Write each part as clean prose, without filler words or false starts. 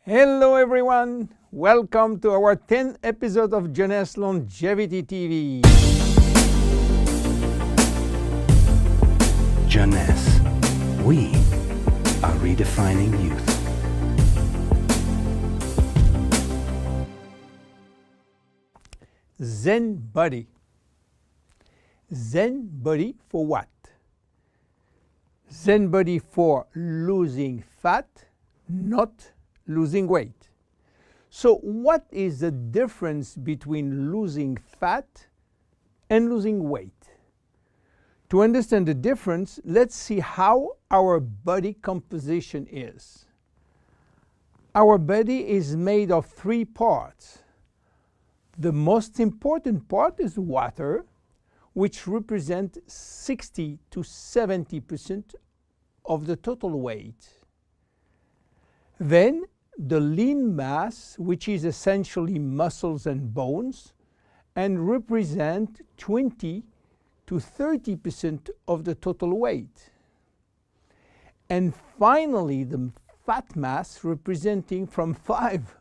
Hello everyone, welcome to our 10th episode of Jeunesse Longevity TV. Jeunesse, we are redefining youth. Zen body. Zen body for what? Zen body for losing fat, not losing weight. So what is the difference between losing fat and losing weight? To understand the difference, let's see how our body composition is. Our body is made of three parts. The most important part is water, which represents 60 to 70% of the total weight. Then the lean mass, which is essentially muscles and bones, and represent 20 to 30% of the total weight. And finally, the fat mass, representing from 5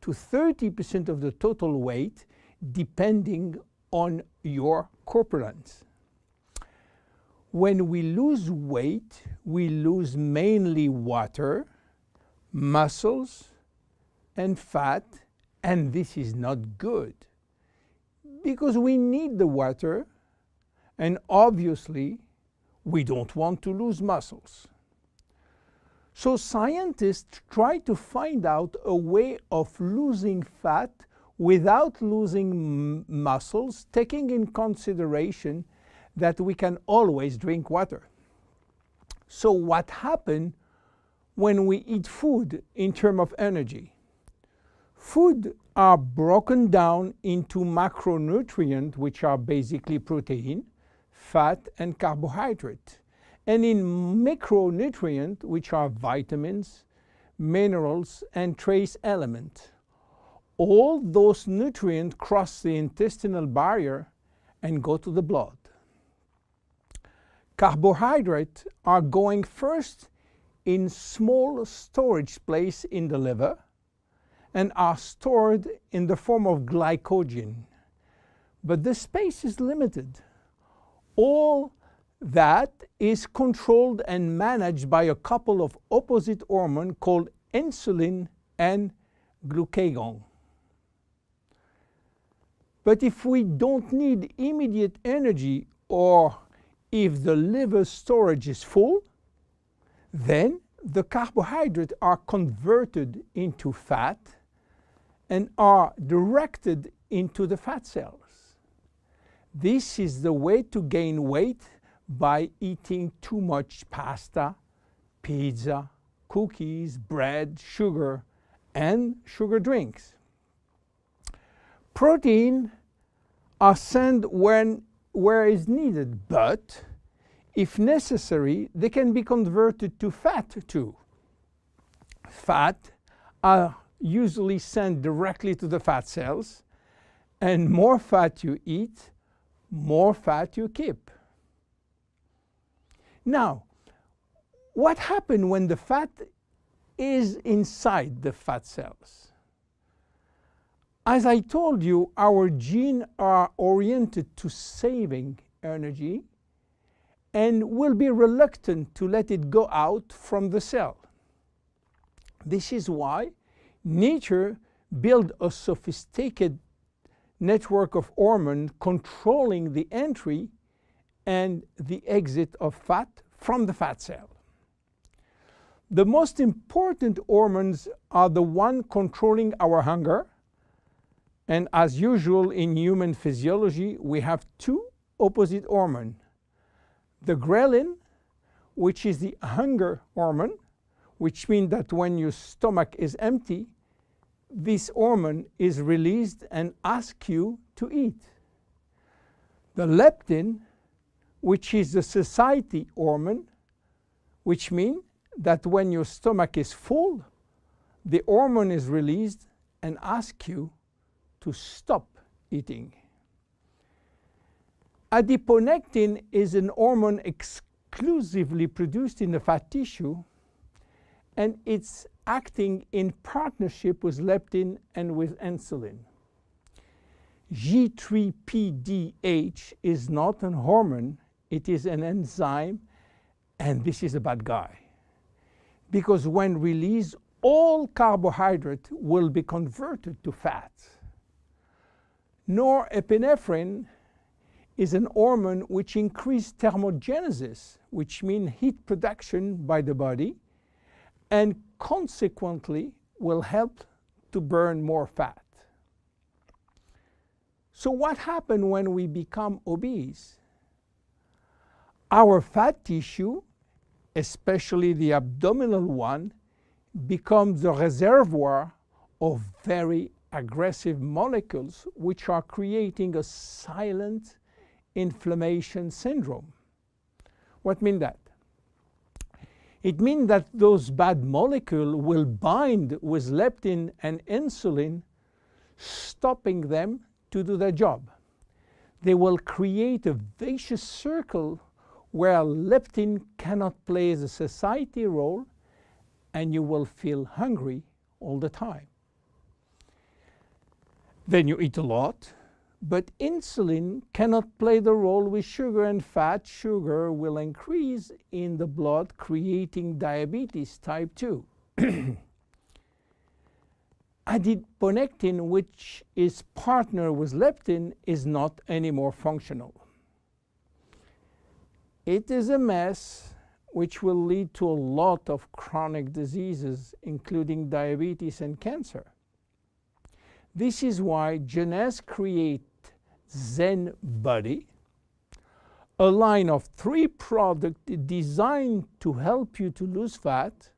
to 30% of the total weight, depending on your corpulence. When we lose weight, we lose mainly water, muscles, and fat, and this is not good because we need the water, and obviously we don't want to lose muscles. So scientists try to find out a way of losing fat without losing muscles, taking in consideration that we can always drink water. So what happens when we eat food in terms of energy? Food are broken down into macronutrients, which are basically protein, fat, and carbohydrate, and in micronutrients, which are vitamins, minerals, and trace elements. All those nutrients cross the intestinal barrier and go to the blood. Carbohydrates are going first in small storage place in the liver and are stored in the form of glycogen. But the space is limited. All that is controlled and managed by a couple of opposite hormones called insulin and glucagon. But if we don't need immediate energy, or if the liver storage is full, then the carbohydrates are converted into fat and are directed into the fat cells. This is the way to gain weight by eating too much pasta, pizza, cookies, bread, sugar, and sugar drinks. Protein are sent where is needed, but if necessary, they can be converted to fat too. Fat are usually sent directly to the fat cells, and more fat you eat, more fat you keep. Now, what happens when the fat is inside the fat cells? As I told you, our genes are oriented to saving energy and will be reluctant to let it go out from the cell. This is why nature built a sophisticated network of hormones controlling the entry and the exit of fat from the fat cell. The most important hormones are the ones controlling our hunger, and as usual in human physiology, we have two opposite hormones. The ghrelin, which is the hunger hormone, which means that when your stomach is empty, this hormone is released and asks you to eat. The leptin, which is the satiety hormone, which means that when your stomach is full, the hormone is released and asks you to stop eating. Adiponectin is an hormone exclusively produced in the fat tissue, and its acting in partnership with leptin and with insulin. G3PDH is not an hormone, it is an enzyme, and this is a bad guy. Because when released, all carbohydrate will be converted to fat. Norepinephrine is an hormone which increases thermogenesis, which means heat production by the body, and consequently will help to burn more fat. So what happens when we become obese? Our fat tissue, especially the abdominal one, becomes the reservoir of very aggressive molecules which are creating a silent inflammation syndrome. What means that? It means that those bad molecules will bind with leptin and insulin, stopping them to do their job. They will create a vicious circle where leptin cannot play the satiety role, and you will feel hungry all the time. Then you eat a lot, but insulin cannot play the role with sugar and fat. Sugar will increase in the blood, creating diabetes type 2. Adiponectin, which is partner with leptin, is not anymore functional. It is a mess which will lead to a lot of chronic diseases, including diabetes and cancer. This is why Jeunesse created ZEN BODI, a line of 3 products designed to help you to lose fat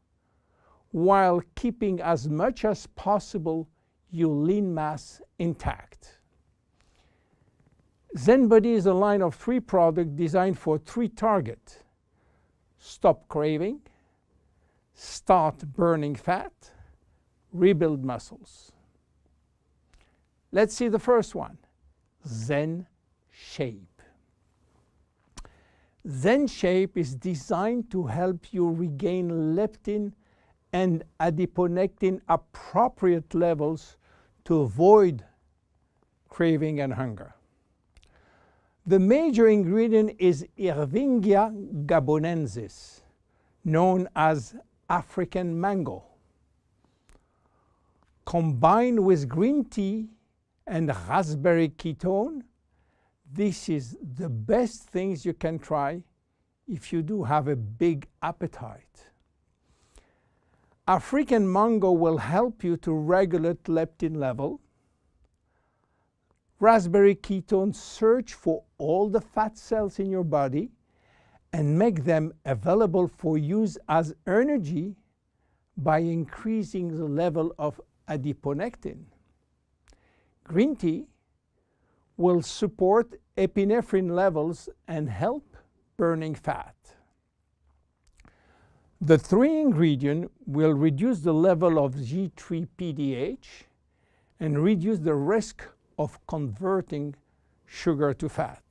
while keeping as much as possible your lean mass intact. ZEN BODI is a line of 3 products designed for 3 targets: stop craving, start burning fat, rebuild muscles. Let's see the first one, ZEN Shape. ZEN Shape is designed to help you regain leptin and adiponectin appropriate levels to avoid craving and hunger. The major ingredient is Ervingia gabonensis, known as African mango. Combined with green tea and raspberry ketone, this is the best things you can try if you do have a big appetite. African mango will help you to regulate leptin level. Raspberry ketone search for all the fat cells in your body and make them available for use as energy by increasing the level of adiponectin. Green tea will support epinephrine levels and help burning fat. The 3 ingredients will reduce the level of G3PDH and reduce the risk of converting sugar to fat.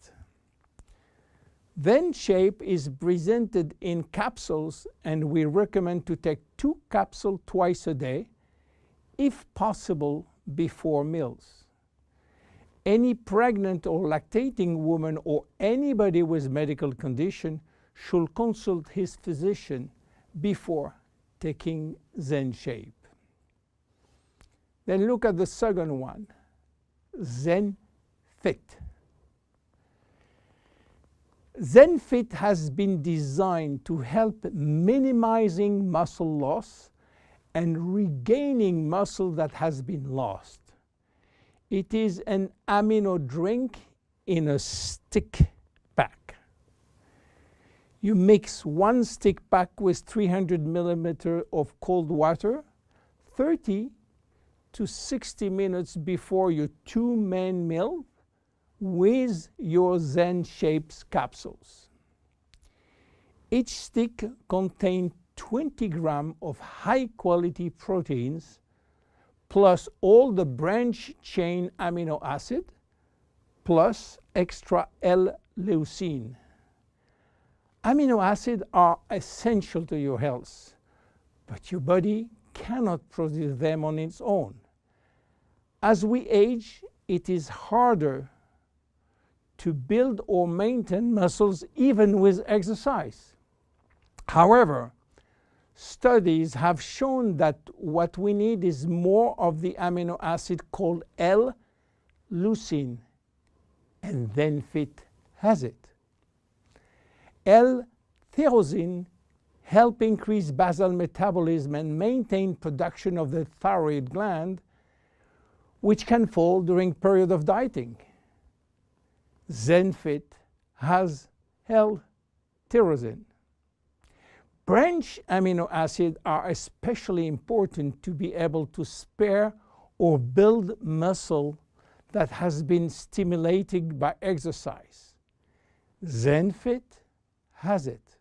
ZEN Shape is presented in capsules, and we recommend to take 2 capsules twice a day, if possible before meals. Any pregnant or lactating woman or anybody with medical condition should consult his physician before taking ZEN Shape. Then look at the second one, ZEN Fit. ZEN Fit has been designed to help minimizing muscle loss and regaining muscle that has been lost. It is an amino drink in a stick pack. You mix 1 stick pack with 300 milliliters of cold water 30 to 60 minutes before your 2 main meal with your ZEN Shapes capsules. Each stick contains 20 grams of high-quality proteins plus all the branch-chain amino acid plus extra L-leucine. Amino acids are essential to your health, but your body cannot produce them on its own. As we age, it is harder to build or maintain muscles even with exercise. However, studies have shown that what we need is more of the amino acid called L-leucine, and ZEN has it. L-tyrosine help increase basal metabolism and maintain production of the thyroid gland, which can fall during period of dieting. ZEN has L-tyrosine. Branch amino acids are especially important to be able to spare or build muscle that has been stimulated by exercise. ZEN has it.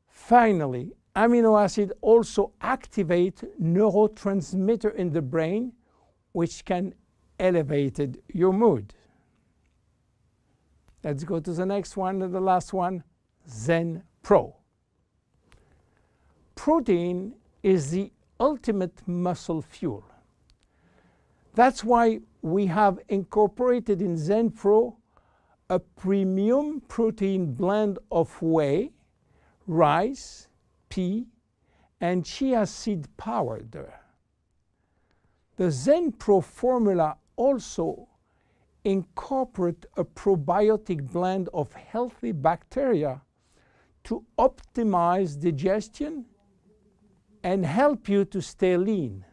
Finally, amino acids also activate neurotransmitter in the brain, which can elevate your mood. Let's go to the next one and the last one, ZEN Pro. Protein is the ultimate muscle fuel. That's why we have incorporated in ZEN Pro a premium protein blend of whey, rice, pea, and chia seed powder. The ZEN Pro formula also incorporates a probiotic blend of healthy bacteria to optimize digestion and help you to stay lean.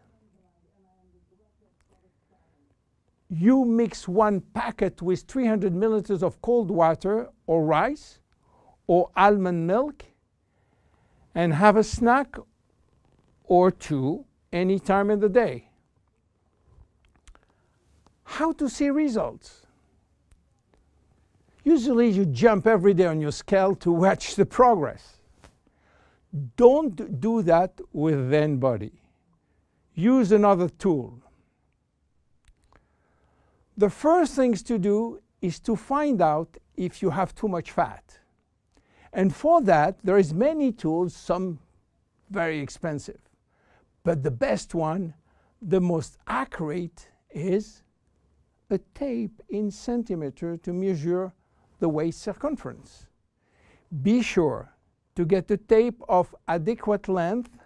You mix one packet with 300 milliliters of cold water or rice or almond milk and have a snack or two any time in the day. How to see results? Usually you jump every day on your scale to watch the progress. Don't do that with ZEN Bodi. Use another tool. The first things to do is to find out if you have too much fat. And for that, there is many tools, some very expensive. But the best one, the most accurate, is a tape in centimeter to measure the waist circumference. Be sure to get the tape of adequate length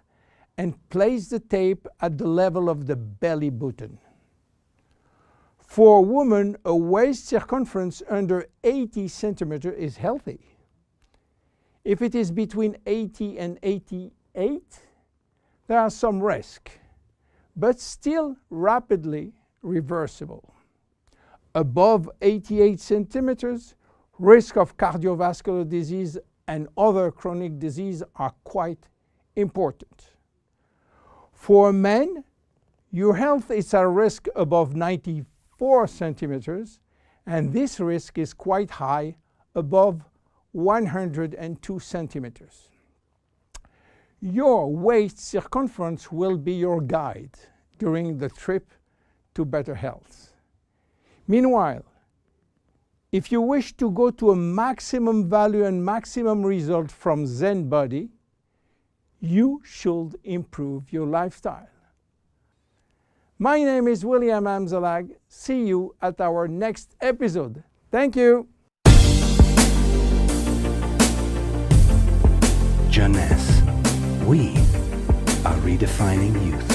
and place the tape at the level of the belly button. For a woman, a waist circumference under 80 centimeters is healthy. If it is between 80 and 88, there are some risk, but still rapidly reversible. Above 88 centimeters, risk of cardiovascular disease and other chronic disease are quite important. For men, your health is at risk above 94 centimeters, and this risk is quite high, above 102 centimeters. Your waist circumference will be your guide during the trip to better health. Meanwhile, if you wish to go to a maximum value and maximum result from ZEN Bodi, you should improve your lifestyle. My name is William Amzalag. See you at our next episode. Thank you. Jeunesse. We are redefining youth.